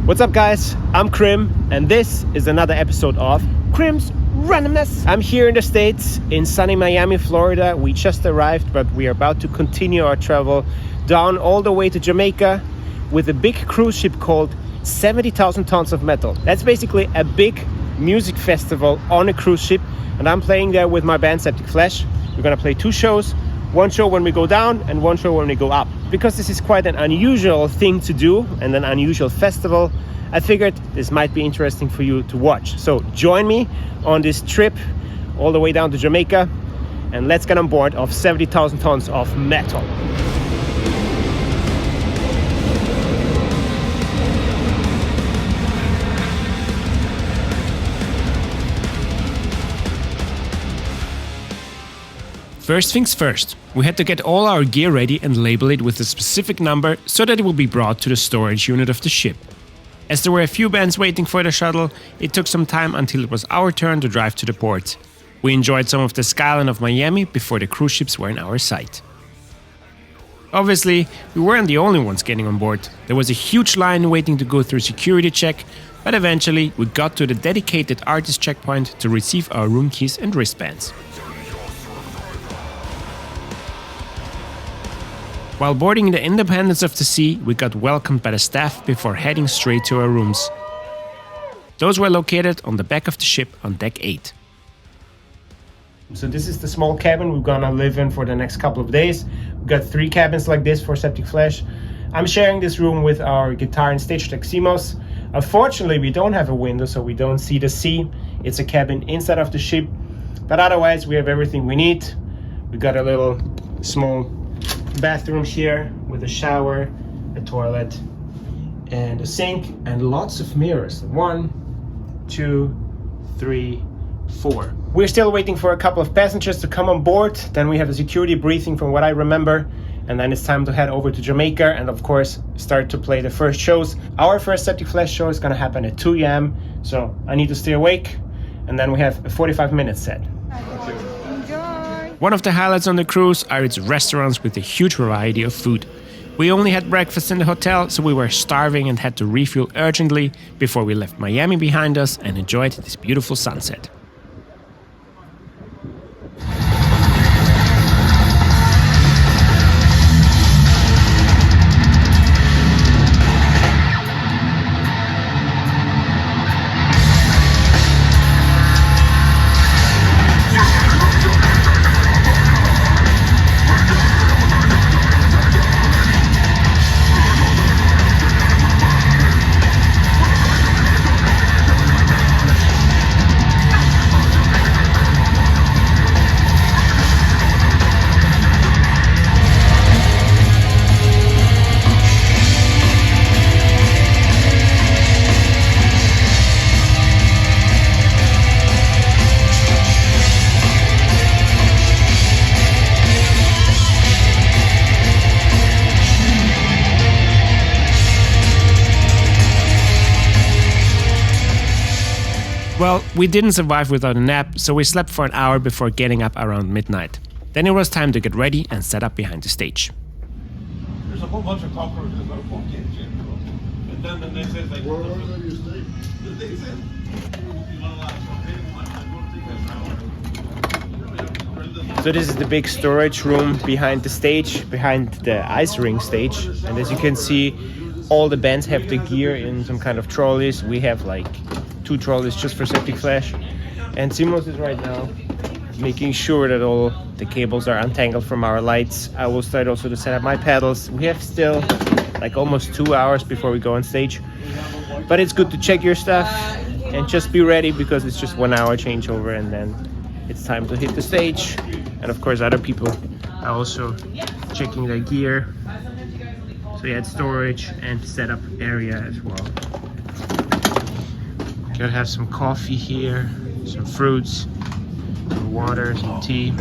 What's up, guys? I'm Krim, and this is another episode of Krim's Randomness. I'm here in the States, in sunny Miami, Florida. We just arrived, but we are about to continue our travel down all the way to Jamaica with a big cruise ship called 70,000 Tons of Metal. That's basically a big music festival on a cruise ship, and I'm playing there with my band Septic Flesh. We're gonna play two shows. One show when we go down and one show when we go up. Because this is quite an unusual thing to do and an unusual festival, I figured this might be interesting for you to watch. So join me on this trip all the way down to Jamaica and let's get on board of 70,000 tons of metal. First things first, we had to get all our gear ready and label it with a specific number so that it will be brought to the storage unit of the ship. As there were a few bands waiting for the shuttle, it took some time until it was our turn to drive to the port. We enjoyed some of the skyline of Miami before the cruise ships were in our sight. Obviously, we weren't the only ones getting on board. There was a huge line waiting to go through security check, but eventually we got to the dedicated artist checkpoint to receive our room keys and wristbands. While boarding the Independence of the Sea, we got welcomed by the staff before heading straight to our rooms. Those were located on the back of the ship on deck 8. So this is the small cabin we're gonna live in for the next couple of days. We've got 3 cabins like this for Septic Flesh. I'm sharing this room with our guitar and stage tech Simos. Unfortunately, we don't have a window, so we don't see the sea. It's a cabin inside of the ship, but otherwise we have everything we need. We got a little small bathroom here with a shower, a toilet, and a sink, and lots of mirrors. 1, 2, 3, 4. We're still waiting for a couple of passengers to come on board. Then we have a security briefing from what I remember, and then it's time to head over to Jamaica and of course start to play the first shows. Our first Septic Flesh show is gonna happen at 2 a.m. so I need to stay awake, and then we have a 45-minute set. One of the highlights on the cruise are its restaurants with a huge variety of food. We only had breakfast in the hotel, so we were starving and had to refuel urgently before we left Miami behind us and enjoyed this beautiful sunset. Well, we didn't survive without a nap, so we slept for an hour before getting up around midnight. Then it was time to get ready and set up behind the stage. There's a whole bunch of cockroaches that won't get you. And then they said like, where are you staying? They said, So this is the big storage room behind the stage, behind the ice ring stage. And as you can see, all the bands have the gear in some kind of trolleys. We have like 2 trolleys just for Septic Flesh. And Simos is right now making sure that all the cables are untangled from our lights. I will start also to set up my pedals. We have still like almost 2 hours before we go on stage. But it's good to check your stuff and just be ready because it's just 1 hour changeover and then it's time to hit the stage. And of course other people are also checking their gear. So you had storage and setup area as well. Gotta have some coffee here, some fruits, some water, some tea.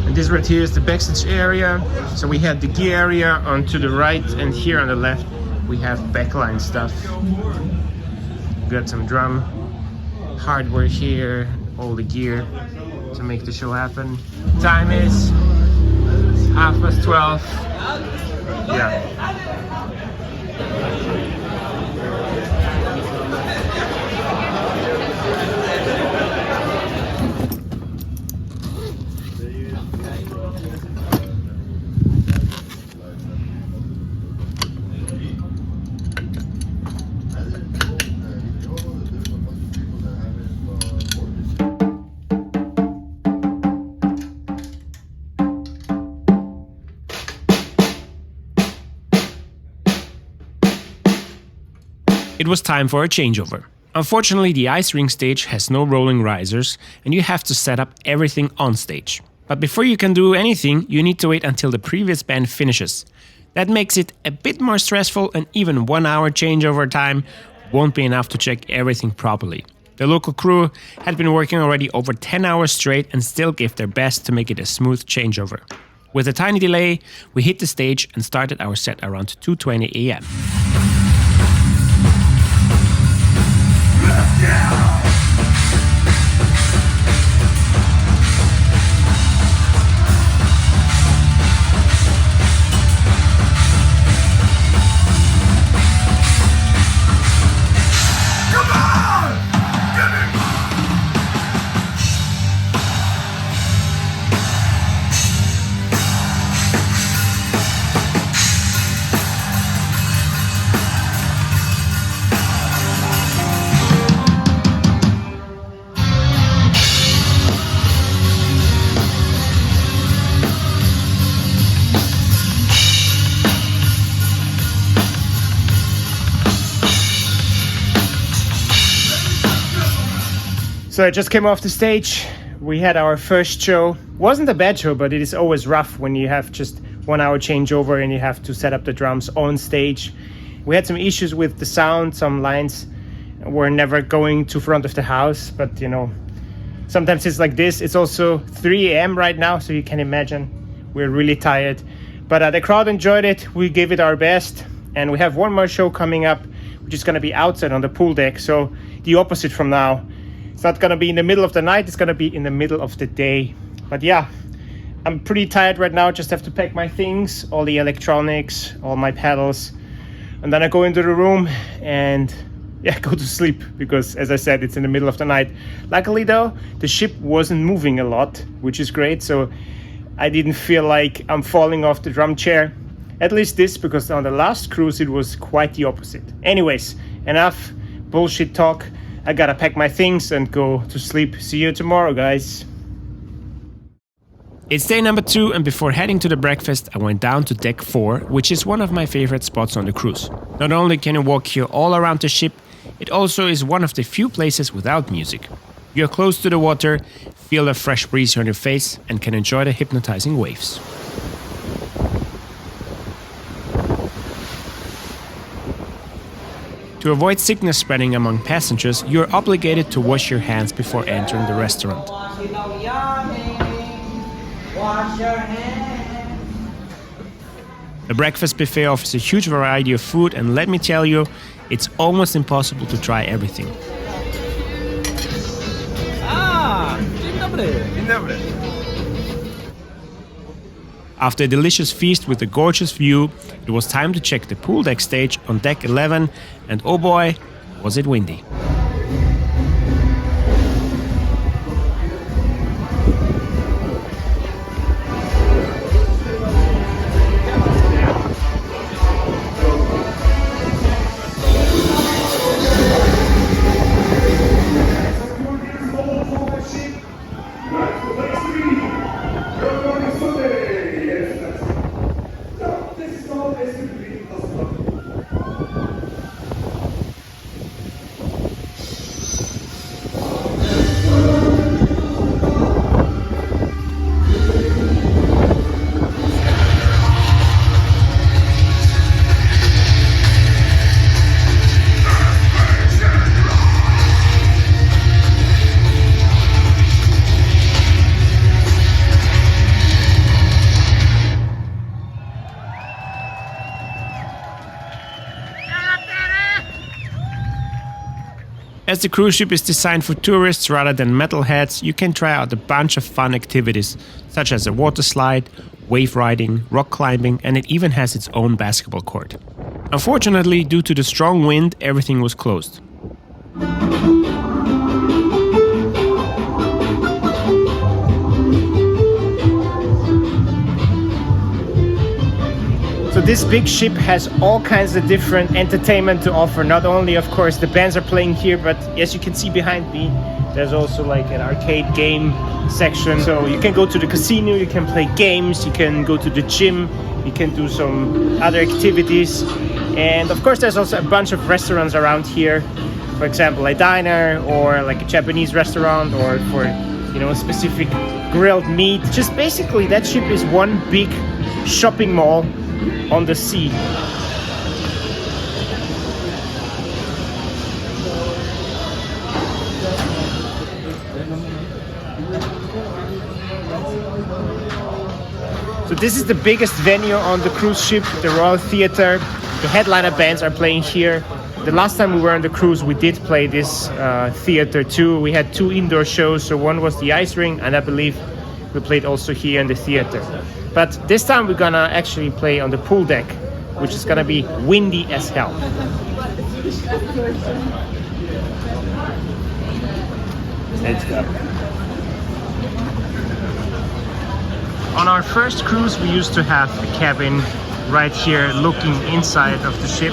And this right here is the backstage area. So we have the gear area on to the right, and here on the left we have backline stuff. Got some drum hardware here, all the gear to make the show happen. Time is 12:30. Yeah. It was time for a changeover. Unfortunately, the ice rink stage has no rolling risers and you have to set up everything on stage. But before you can do anything, you need to wait until the previous band finishes. That makes it a bit more stressful, and even 1 hour changeover time won't be enough to check everything properly. The local crew had been working already over 10 hours straight and still gave their best to make it a smooth changeover. With a tiny delay, we hit the stage and started our set around 2:20 AM. So I just came off the stage. We had our first show. Wasn't a bad show, but it is always rough when you have just 1 hour changeover and you have to set up the drums on stage. We had some issues with the sound. Some lines were never going to front of the house, but you know, sometimes it's like this. It's also 3 AM right now, so you can imagine we're really tired. But the crowd enjoyed it. We gave it our best, and we have one more show coming up, which is going to be outside on the pool deck. So the opposite from now. It's not going to be in the middle of the night, it's going to be in the middle of the day. But yeah, I'm pretty tired right now. Just have to pack my things, all the electronics, all my pedals. And then I go into the room and yeah, go to sleep because, as I said, it's in the middle of the night. Luckily though, the ship wasn't moving a lot, which is great. So I didn't feel like I'm falling off the drum chair. At least this, because on the last cruise it was quite the opposite. Anyways, enough bullshit talk. I gotta pack my things and go to sleep. See you tomorrow, guys. It's day number 2, and before heading to the breakfast, I went down to deck 4, which is one of my favorite spots on the cruise. Not only can you walk here all around the ship, it also is one of the few places without music. You're close to the water, feel the fresh breeze on your face, and can enjoy the hypnotizing waves. To avoid sickness spreading among passengers, you're obligated to wash your hands before entering the restaurant. The breakfast buffet offers a huge variety of food, and let me tell you, it's almost impossible to try everything. Dzień dobry. Dzień dobry. After a delicious feast with a gorgeous view, it was time to check the pool deck stage on deck 11, and oh boy, was it windy. As the cruise ship is designed for tourists rather than metalheads, you can try out a bunch of fun activities, such as a water slide, wave riding, rock climbing, and it even has its own basketball court. Unfortunately, due to the strong wind, everything was closed. So this big ship has all kinds of different entertainment to offer. Not only, of course, the bands are playing here, but as you can see behind me, there's also like an arcade game section. So you can go to the casino, you can play games, you can go to the gym, you can do some other activities. And of course, there's also a bunch of restaurants around here. For example, a diner or like a Japanese restaurant, or for a specific grilled meat. Just basically, that ship is one big shopping mall on the sea. So this is the biggest venue on the cruise ship, the Royal Theatre. The headliner bands are playing here. The last time we were on the cruise, we did play this theater too. We had 2 indoor shows. So one was the ice ring, and I believe we played also here in the theater. But this time we're gonna actually play on the pool deck, which is gonna be windy as hell. Let's go. On our first cruise, we used to have a cabin right here looking inside of the ship.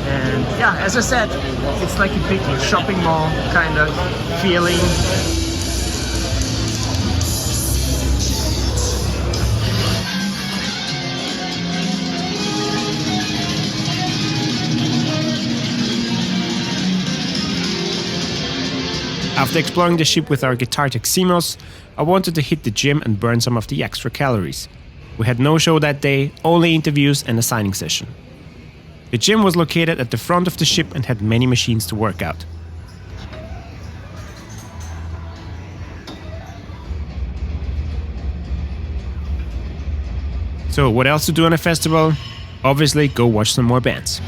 And yeah, as I said, it's like a big shopping mall kind of feeling. After exploring the ship with our Guitar Teximos, I wanted to hit the gym and burn some of the extra calories. We had no show that day, only interviews and a signing session. The gym was located at the front of the ship and had many machines to work out. So what else to do on a festival? Obviously go watch some more bands.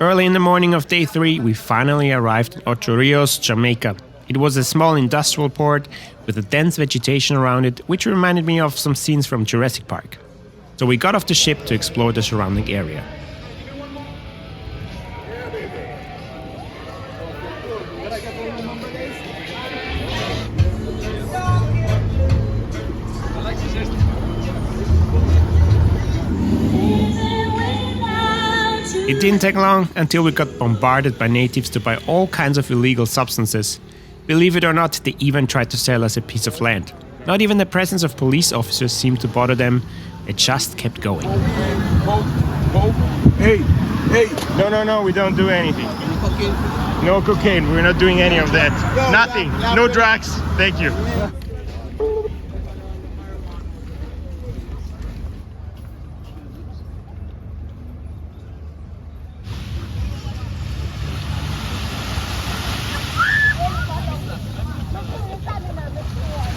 Early in the morning of day 3, we finally arrived in Ocho Rios, Jamaica. It was a small industrial port with a dense vegetation around it, which reminded me of some scenes from Jurassic Park. So we got off the ship to explore the surrounding area. It didn't take long until we got bombarded by natives to buy all kinds of illegal substances. Believe it or not, they even tried to sell us a piece of land. Not even the presence of police officers seemed to bother them. It just kept going. Hey, No, we don't do anything. No cocaine, we're not doing any of that. Nothing, no drugs, thank you.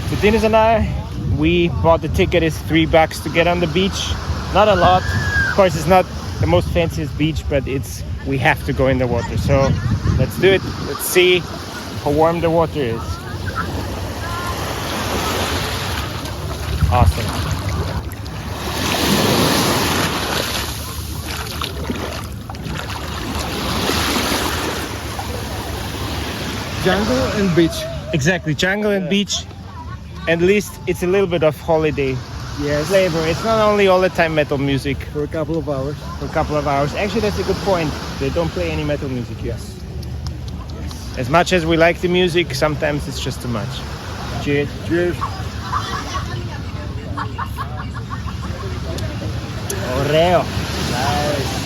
So Dennis and I, we bought the ticket. It's $3 to get on the beach. Not a lot. Of course, it's not the most fanciest beach, but we have to go in the water. So let's do it. Let's see how warm the water is. Awesome. jungle and beach. Exactly, jungle and beach. At least it's a little bit of holiday flavor. It's not only all the time metal music. For a couple of hours. Actually, that's a good point. They don't play any metal music here. As much as we like the music, sometimes it's just too much. Cheers. Cheers. Oreo. Nice.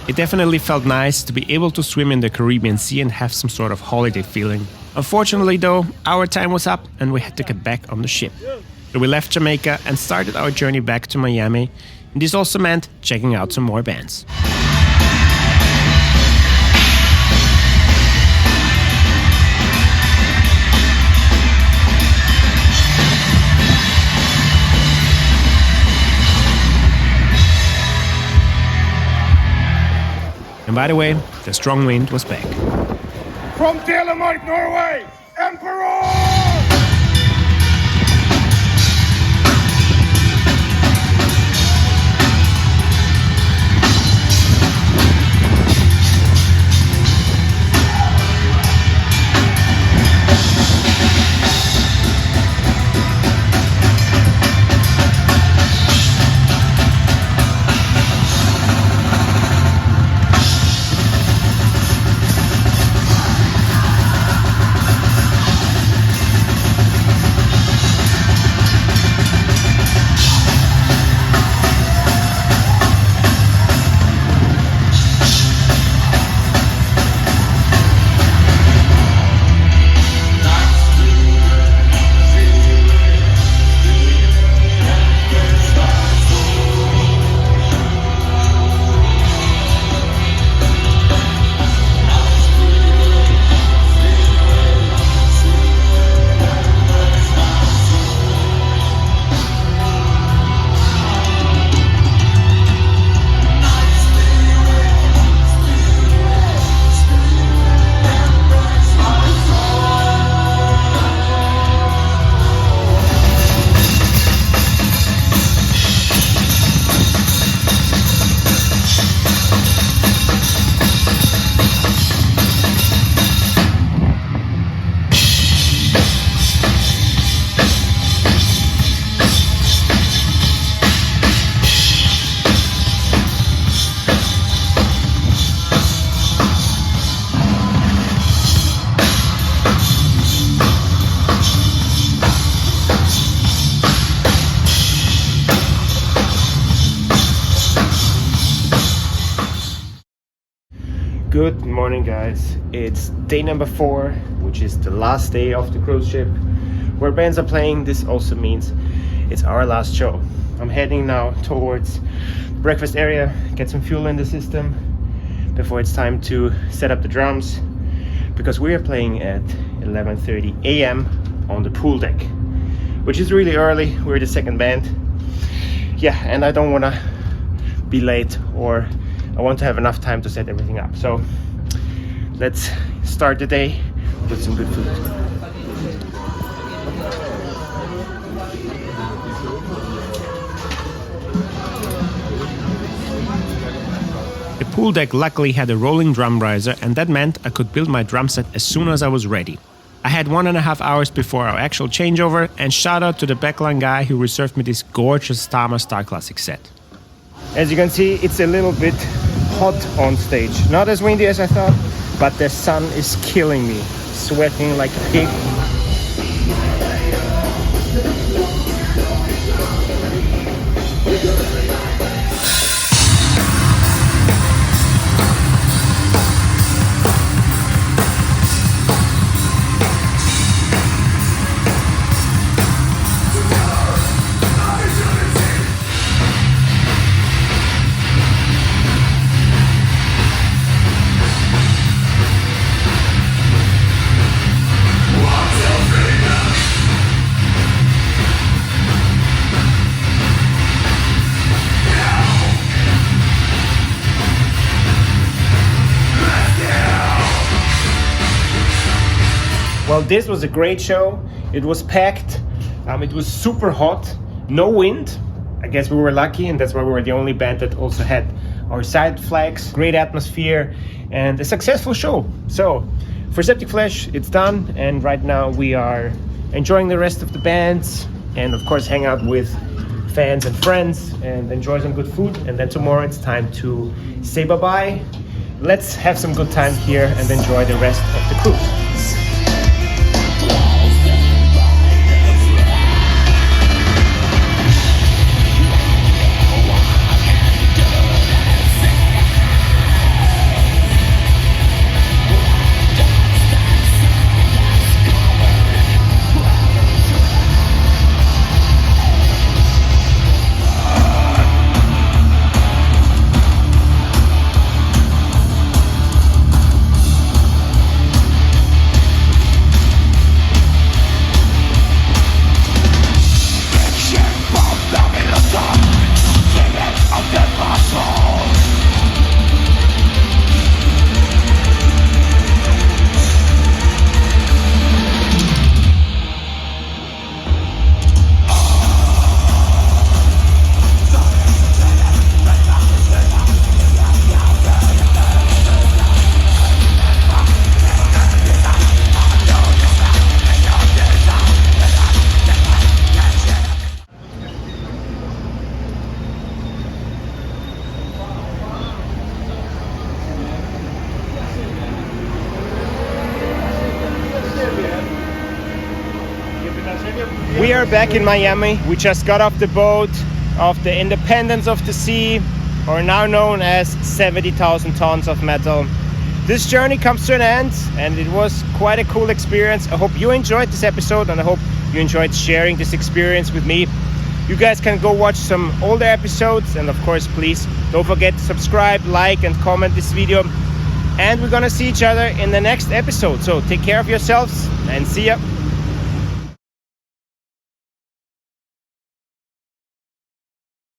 It definitely felt nice to be able to swim in the Caribbean Sea and have some sort of holiday feeling. Unfortunately though, our time was up and we had to get back on the ship. So we left Jamaica and started our journey back to Miami, and this also meant checking out some more bands. And by the way, the strong wind was back. From Telemark, Norway, Emperor! Good morning, guys. It's day number 4, which is the last day of the cruise ship. Where bands are playing, this also means it's our last show. I'm heading now towards the breakfast area, get some fuel in the system before it's time to set up the drums, because we are playing at 11:30 a.m. on the pool deck, which is really early. We're the second band. Yeah, and I don't want to be late, or I want to have enough time to set everything up. So let's start the day with some good food. The pool deck luckily had a rolling drum riser, and that meant I could build my drum set as soon as I was ready. I had 1.5 hours before our actual changeover, and shout out to the backline guy who reserved me this gorgeous Tama Star Classic set. As you can see, it's a little bit hot on stage. Not as windy as I thought, but the sun is killing me. Sweating like a pig. Well, this was a great show. It was packed. It was super hot. No wind. I guess we were lucky, and that's why we were the only band that also had our side flags. Great atmosphere and a successful show. So for Septic Flesh, it's done, and right now we are enjoying the rest of the bands, and of course hang out with fans and friends and enjoy some good food. And then tomorrow it's time to say bye-bye. Let's have some good time here and enjoy the rest of the cruise. We are back in Miami. We just got off the boat of the Independence of the Sea, or now known as 70,000 tons of metal. This journey comes to an end, and it was quite a cool experience. I hope you enjoyed this episode, and I hope you enjoyed sharing this experience with me. You guys can go watch some older episodes, and of course, please don't forget to subscribe, like, and comment this video. And we're gonna see each other in the next episode. So take care of yourselves, and see ya.